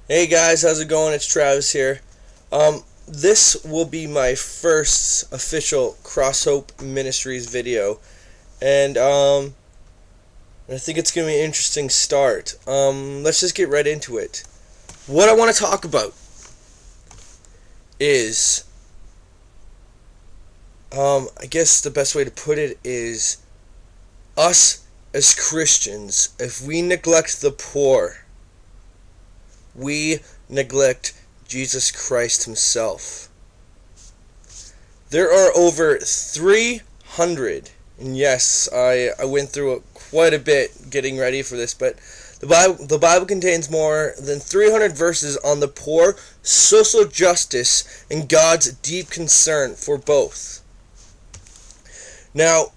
Hey guys, how's it going? It's Travis here. This will be my first official Cross Hope Ministries video, and I think it's gonna be an interesting start. Let's just get right into it. What I want to talk about is, I guess the best way to put it is, us as Christians, if we neglect the poor, we neglect Jesus Christ himself. There are over 300, and yes, I went through it quite a bit getting ready for this, but the Bible contains more than 300 verses on the poor, social justice, and God's deep concern for both. Now,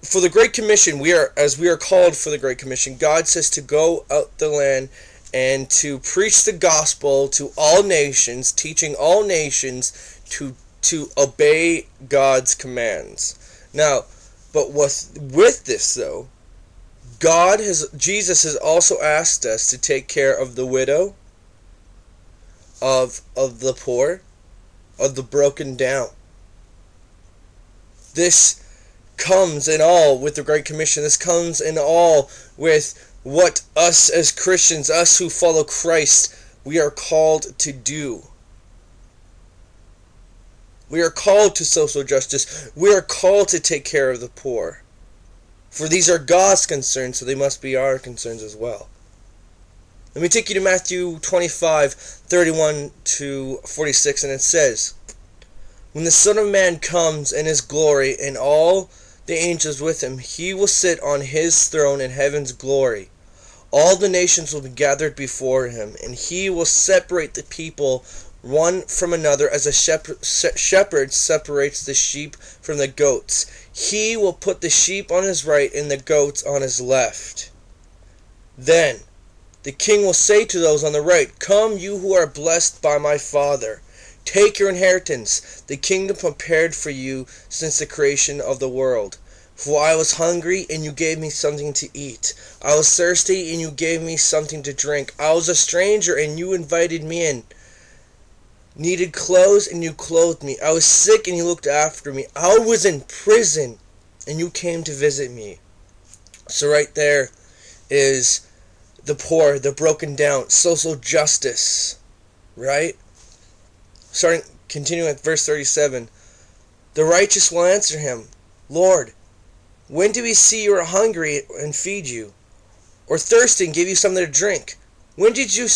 for the Great Commission, as we are called for the Great Commission, God says to go out the land and to preach the gospel to all nations, teaching all nations to obey God's commands. Now, but with this though, Jesus has also asked us to take care of the widow, of the poor, of the broken down. This comes in all with the Great Commission. This comes in all with what us as Christians, us who follow Christ, we are called to do. We are called to social justice. We are called to take care of the poor. For these are God's concerns, so they must be our concerns as well. Let me take you to Matthew 25:31-46, and it says, "When the Son of Man comes in his glory and all the angels with him, he will sit on his throne in heaven's glory. All the nations will be gathered before him, and he will separate the people one from another as a shepherd separates the sheep from the goats. He will put the sheep on his right and the goats on his left. Then the king will say to those on the right, 'Come, you who are blessed by my Father. Take your inheritance, the kingdom prepared for you since the creation of the world. For I was hungry, and you gave me something to eat. I was thirsty, and you gave me something to drink. I was a stranger, and you invited me in. Needed clothes, and you clothed me. I was sick, and you looked after me. I was in prison, and you came to visit me.'" So right there is the poor, the broken down, social justice, right? Continuing at verse 37. "The righteous will answer him, 'Lord, when did we see you were hungry and feed you, or thirsty and give you something to drink? When did we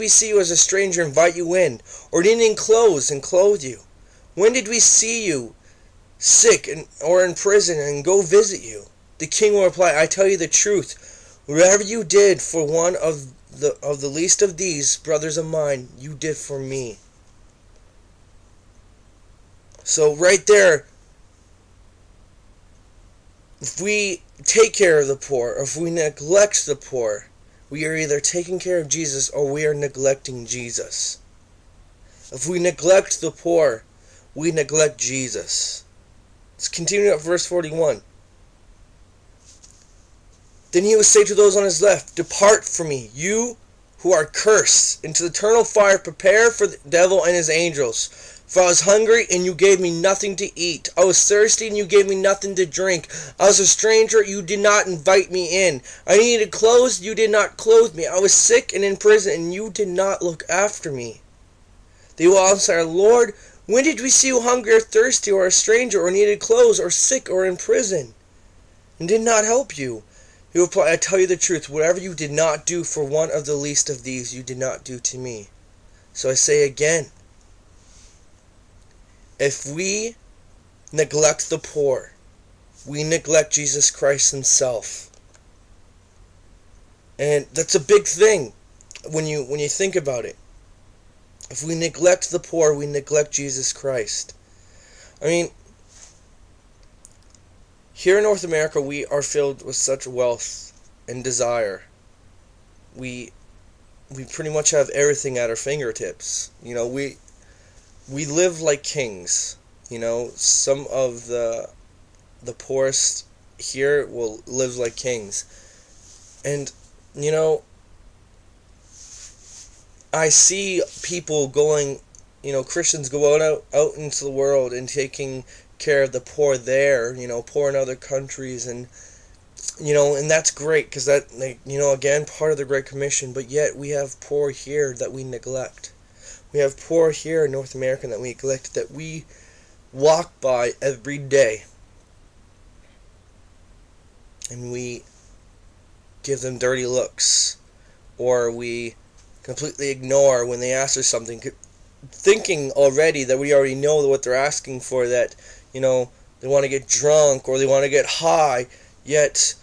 see you as a stranger and invite you in, or needing clothes and clothe you? When did we see you sick or in prison and go visit you?' The king will reply, 'I tell you the truth. Whatever you did for one of the least of these brothers of mine, you did for me.'" So right there, if we take care of the poor, or if we neglect the poor, we are either taking care of Jesus or we are neglecting Jesus. If we neglect the poor, we neglect Jesus. Let's continue at verse 41. "Then he will say to those on his left, 'Depart from me, you who are cursed, into the eternal fire prepared for the devil and his angels. For I was hungry, and you gave me nothing to eat. I was thirsty, and you gave me nothing to drink. I was a stranger, you did not invite me in. I needed clothes, you did not clothe me. I was sick and in prison, and you did not look after me.' They will answer, 'Lord, when did we see you hungry or thirsty, or a stranger, or needed clothes, or sick, or in prison, and did not help you?' He will reply, 'I tell you the truth, whatever you did not do for one of the least of these, you did not do to me.' So I say again, if we neglect the poor, we neglect Jesus Christ himself. And that's a big thing when you think about it. If we neglect the poor, we neglect Jesus Christ. I mean, here in North America, we are filled with such wealth and desire. We pretty much have everything at our fingertips. We live like kings. Some of the poorest here will live like kings. And I see people going, Christians go out into the world and taking care of the poor there, poor in other countries, and that's great because that, again, part of the Great Commission, but yet we have poor here that we neglect. We have poor here in North America that we neglect, that we walk by every day, and we give them dirty looks, or we completely ignore when they ask us something, thinking already that we already know what they're asking for, that, they want to get drunk or they want to get high, yet,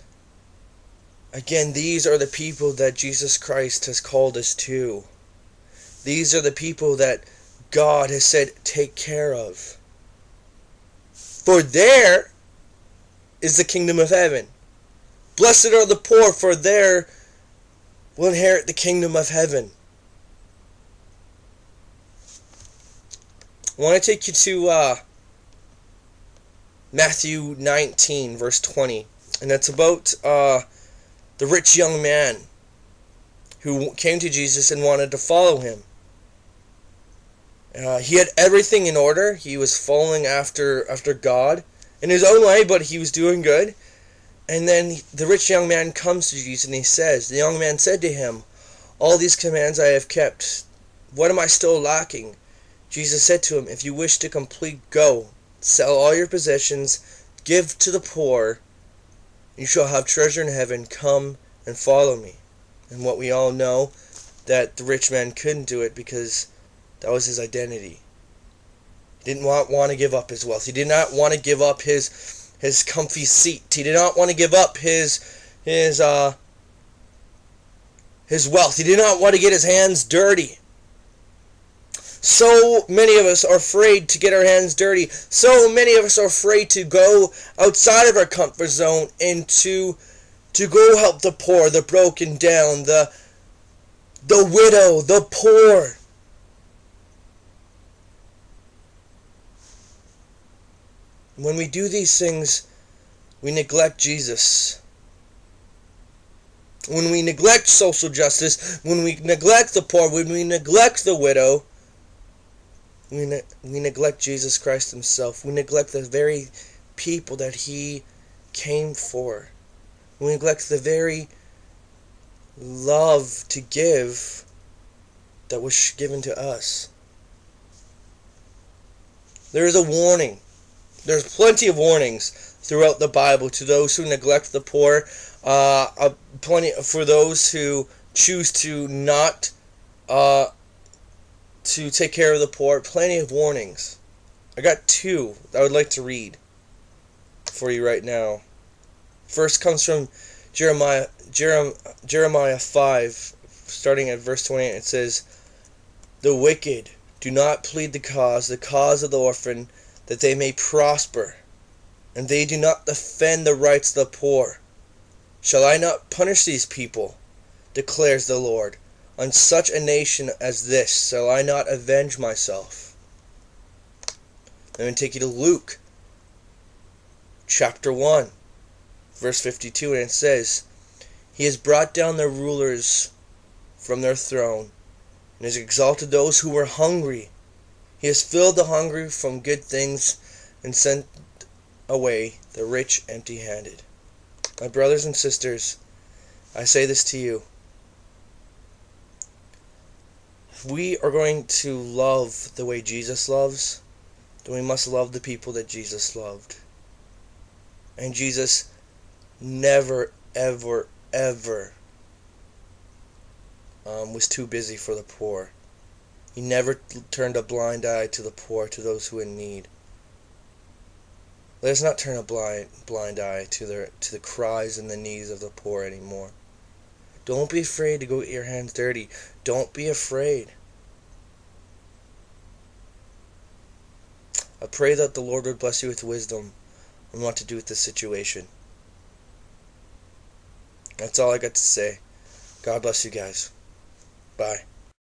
again, these are the people that Jesus Christ has called us to. These are the people that God has said, take care of. For there is the kingdom of heaven. Blessed are the poor, for there will inherit the kingdom of heaven. I want to take you to Matthew 19, verse 20. And that's about the rich young man who came to Jesus and wanted to follow him. He had everything in order. He was following after God in his own way, but he was doing good. And then the rich young man comes to Jesus and he says, the young man said to him, all these commands I have kept. What am I still lacking? Jesus said to him, if you wish to complete, go, sell all your possessions, give to the poor, you shall have treasure in heaven, come and follow me. And what we all know, that the rich man couldn't do it because that was his identity. He didn't want to give up his wealth. He did not want to give up his comfy seat. He did not want to give up his wealth. He did not want to get his hands dirty. So many of us are afraid to get our hands dirty. So many of us are afraid to go outside of our comfort zone and to go help the poor, the broken down, the widow, the poor. When we do these things, we neglect Jesus. When we neglect social justice, when we neglect the poor, when we neglect the widow, we neglect Jesus Christ himself. We neglect the very people that he came for. We neglect the very love to give that was given to us. There is a warning. There's plenty of warnings throughout the Bible to those who neglect the poor, plenty for those who choose to not to take care of the poor. Plenty of warnings. I got two that I would like to read for you right now. First comes from Jeremiah 5, starting at verse 28. It says, the wicked do not plead the cause of the orphan, that they may prosper, and they do not defend the rights of the poor. Shall I not punish these people, declares the Lord? On such a nation as this shall I not avenge myself. I'm going to take you to Luke chapter 1, verse 52, and it says, he has brought down the rulers from their throne, and has exalted those who were hungry. He has filled the hungry from good things, and sent away the rich empty-handed. My brothers and sisters, I say this to you. If we are going to love the way Jesus loves, then we must love the people that Jesus loved. And Jesus never, ever, ever was too busy for the poor. He never turned a blind eye to the poor, to those who are in need. Let us not turn a blind eye to the cries and the needs of the poor anymore. Don't be afraid to go get your hands dirty. Don't be afraid. I pray that the Lord would bless you with wisdom on what to do with this situation. That's all I got to say. God bless you guys. Bye.